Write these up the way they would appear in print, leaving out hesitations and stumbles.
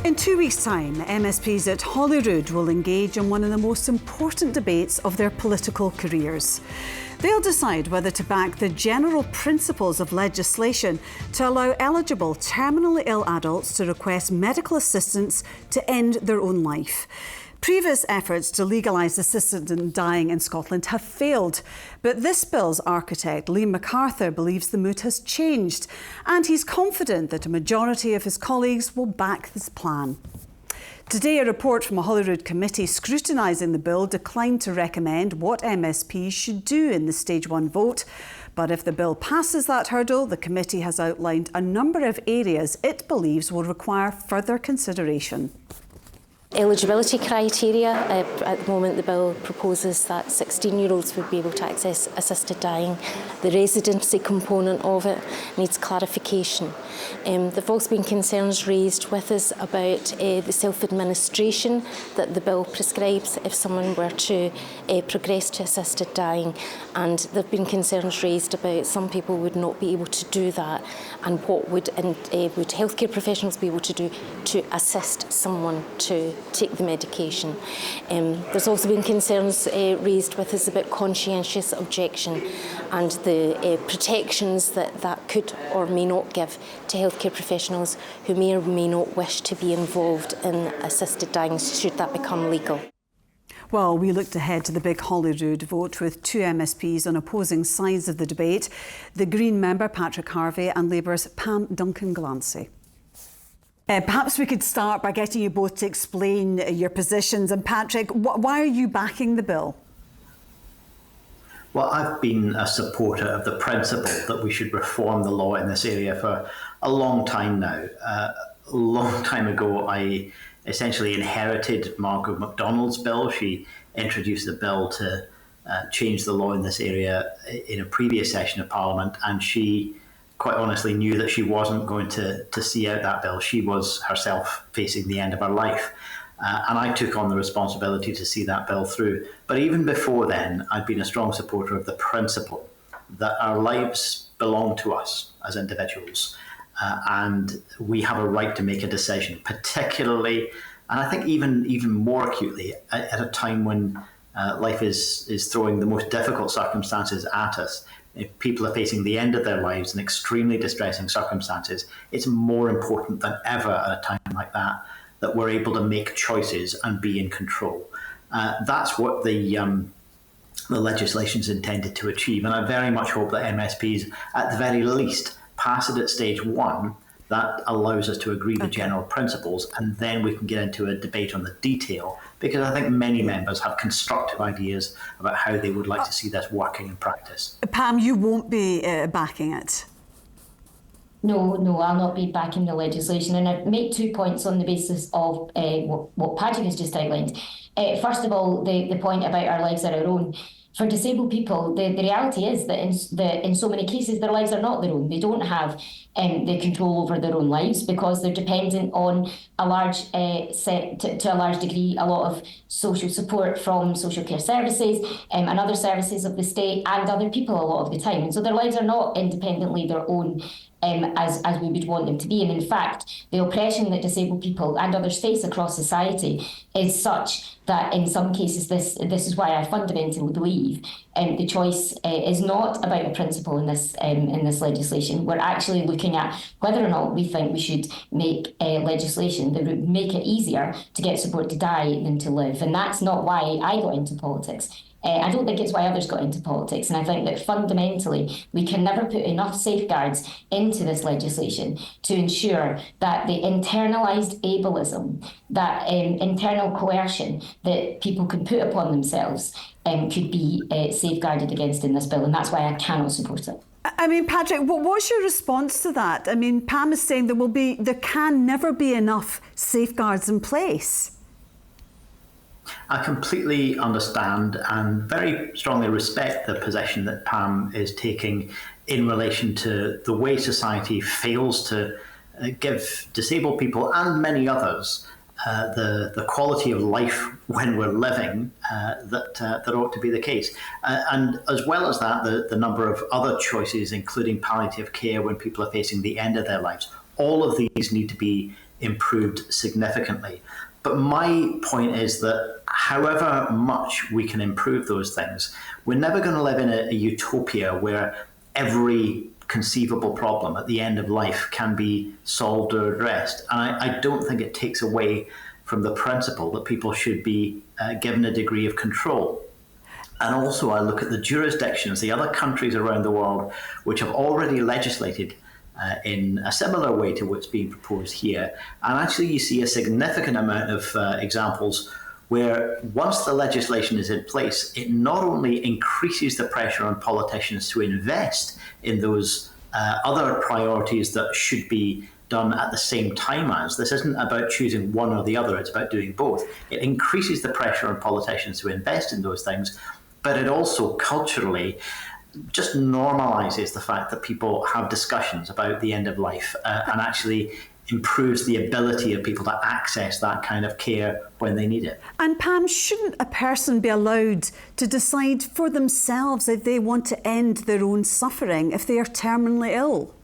In 2 weeks' time, MSPs at Holyrood will engage in one of the most important debates of their political careers. They'll decide whether to back the general principles of legislation to allow eligible terminally ill adults to request medical assistance to end their own life. Previous efforts to legalise assisted dying in Scotland have failed, but this bill's architect, Liam McArthur, believes the mood has changed, and he's confident that a majority of his colleagues will back this plan. Today, a report from a Holyrood committee scrutinising the bill declined to recommend what MSPs should do in the Stage 1 vote. But if the bill passes that hurdle, the committee has outlined a number of areas it believes will require further consideration. Eligibility criteria. At the moment the bill proposes that 16-year-olds would be able to access assisted dying. The residency component of it needs clarification. There have also been concerns raised with us about the self-administration that the bill prescribes if someone were to progress to assisted dying, and there have been concerns raised about some people would not be able to do that, and what would healthcare professionals be able to do to assist someone to take the medication. There's also been concerns raised with us about conscientious objection and the protections that could or may not give to healthcare professionals who may or may not wish to be involved in assisted dying should that become legal. Well, we looked ahead to the big Holyrood vote with two MSPs on opposing sides of the debate, the Green member Patrick Harvie and Labour's Pam Duncan-Clancy. Perhaps we could start by getting you both to explain your positions. And Patrick, why are you backing the bill? Well, I've been a supporter of the principle that we should reform the law in this area for a long time now. A long time ago, I essentially inherited Margaret MacDonald's bill. She introduced the bill to change the law in this area in a previous session of Parliament, and she quite honestly knew that she wasn't going to see out that bill. She was herself facing the end of her life. And I took on the responsibility to see that bill through. But even before then, I'd been a strong supporter of the principle that our lives belong to us as individuals. And we have a right to make a decision, particularly, and I think even more acutely, at a time when life is throwing the most difficult circumstances at us. If people are facing the end of their lives in extremely distressing circumstances, it's more important than ever at a time like that we're able to make choices and be in control. That's what the legislation is intended to achieve. And I very much hope that MSPs, at the very least, pass it at stage 1. That allows us to agree the general principles, and then we can get into a debate on the detail, because I think many members have constructive ideas about how they would like to see this working in practice. Pam, you won't be backing it. No, I'll not be backing the legislation. And I'd make 2 points on the basis of what Patrick has just outlined. First of all, the point about our lives are our own. For disabled people, the reality is that in so many cases, their lives are not their own. They don't have the control over their own lives because they're dependent on a large to a large degree, a lot of social support from social care services and other services of the state and other people a lot of the time. And so their lives are not independently their own as we would want them to be. And in fact, the oppression that disabled people and others face across society is such that in some cases this is why I fundamentally believe the choice is not about a principle in this legislation. We're actually looking at whether or not we think we should make legislation that would make it easier to get support to die than to live. And that's not why I got into politics. I don't think it's why others got into politics. And I think that fundamentally we can never put enough safeguards into this legislation to ensure that the internalised ableism, that internal coercion that people can put upon themselves could be safeguarded against in this bill. And that's why I cannot support it. I mean, Patrick, what's your response to that? I mean, Pam is saying there can never be enough safeguards in place. I completely understand and very strongly respect the position that Pam is taking in relation to the way society fails to give disabled people and many others the quality of life when we're living that ought to be the case. And as well as that, the number of other choices, including palliative care when people are facing the end of their lives. All of these need to be improved significantly. But my point is that however much we can improve those things, we're never going to live in a utopia where every conceivable problem at the end of life can be solved or addressed. And I don't think it takes away from the principle that people should be given a degree of control. And also I look at the jurisdictions, the other countries around the world which have already legislated in a similar way to what's being proposed here. And actually you see a significant amount of examples where once the legislation is in place, it not only increases the pressure on politicians to invest in those other priorities that should be done at the same time as. This isn't about choosing one or the other, it's about doing both. It increases the pressure on politicians to invest in those things, but it also culturally just normalizes the fact that people have discussions about the end of life and actually improves the ability of people to access that kind of care when they need it. And Pam, shouldn't a person be allowed to decide for themselves if they want to end their own suffering if they are terminally ill?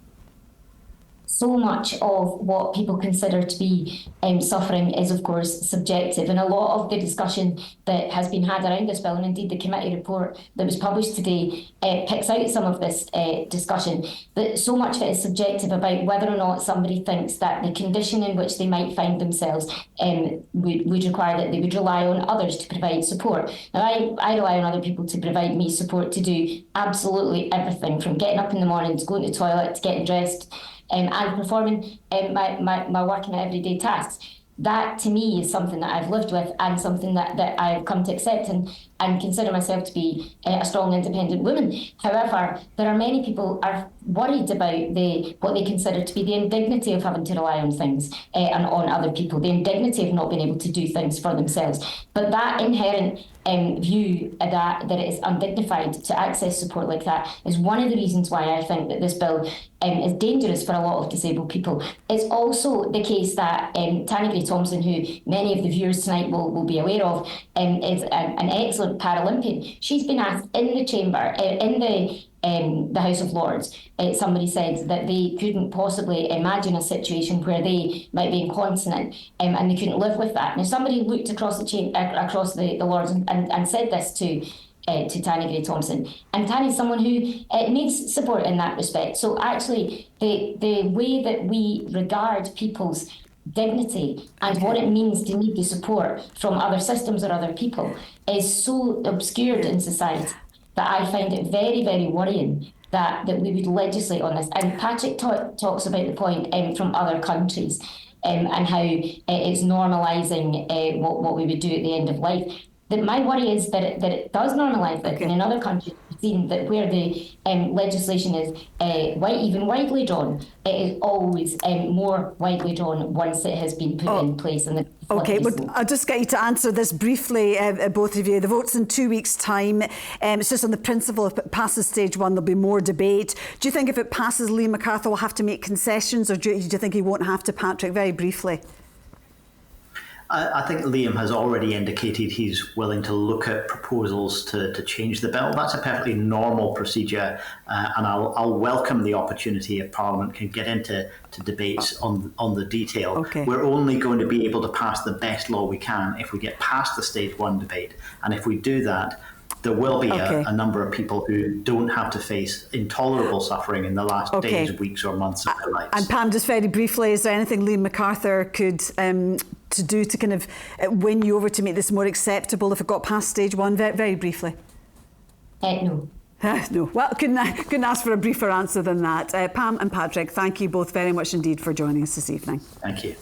So much of what people consider to be suffering is, of course, subjective. And a lot of the discussion that has been had around this bill, and indeed the committee report that was published today, picks out some of this discussion. But so much of it is subjective about whether or not somebody thinks that the condition in which they might find themselves would require that they would rely on others to provide support. Now, I rely on other people to provide me support to do absolutely everything, from getting up in the morning to going to the toilet to getting dressed, and performing my work and everyday tasks. That, to me, is something that I've lived with and something that I've come to accept and consider myself to be a strong, independent woman. However, there are many people are worried about what they consider to be the indignity of having to rely on things and on other people, the indignity of not being able to do things for themselves. But that inherent view that it is undignified to access support like that is one of the reasons why I think that this bill is dangerous for a lot of disabled people. It's also the case that Tanya Thompson, who many of the viewers tonight will be aware of, is an excellent Paralympian. She's been asked in the chamber, in the House of Lords, somebody said that they couldn't possibly imagine a situation where they might be incontinent and they couldn't live with that. Now, somebody looked across the Lords and said this to Tanya Thompson. And Tanya's someone who needs support in that respect. So actually, the way that we regard people's dignity and what it means to need the support from other systems or other people is so obscured in society that I find it very, very worrying that we would legislate on this. And Patrick talks about the point from other countries and how it's normalising what we would do at the end of life. My worry is that it does normalise it. Okay. And in other countries, we've seen that where the legislation is even widely drawn, it is always more widely drawn once it has been put in place. Okay, well, I'll just get you to answer this briefly, both of you. The vote's in 2 weeks' time. It's just on the principle, if it passes stage one, there'll be more debate. Do you think if it passes, Liam McArthur will have to make concessions, or do you think he won't have to, Patrick? Very briefly. I think Liam has already indicated he's willing to look at proposals to change the bill. That's a perfectly normal procedure, and I'll welcome the opportunity if Parliament can get into debates on the detail. Okay. We're only going to be able to pass the best law we can if we get past the stage one debate, and if we do that, there will be a number of people who don't have to face intolerable suffering in the last days, weeks or months of their lives. And Pam, just very briefly, is there anything Liam McArthur could to do to kind of win you over to make this more acceptable if it got past stage one? Very, very briefly. No. No. Well, couldn't ask for a briefer answer than that. Pam and Patrick, thank you both very much indeed for joining us this evening. Thank you.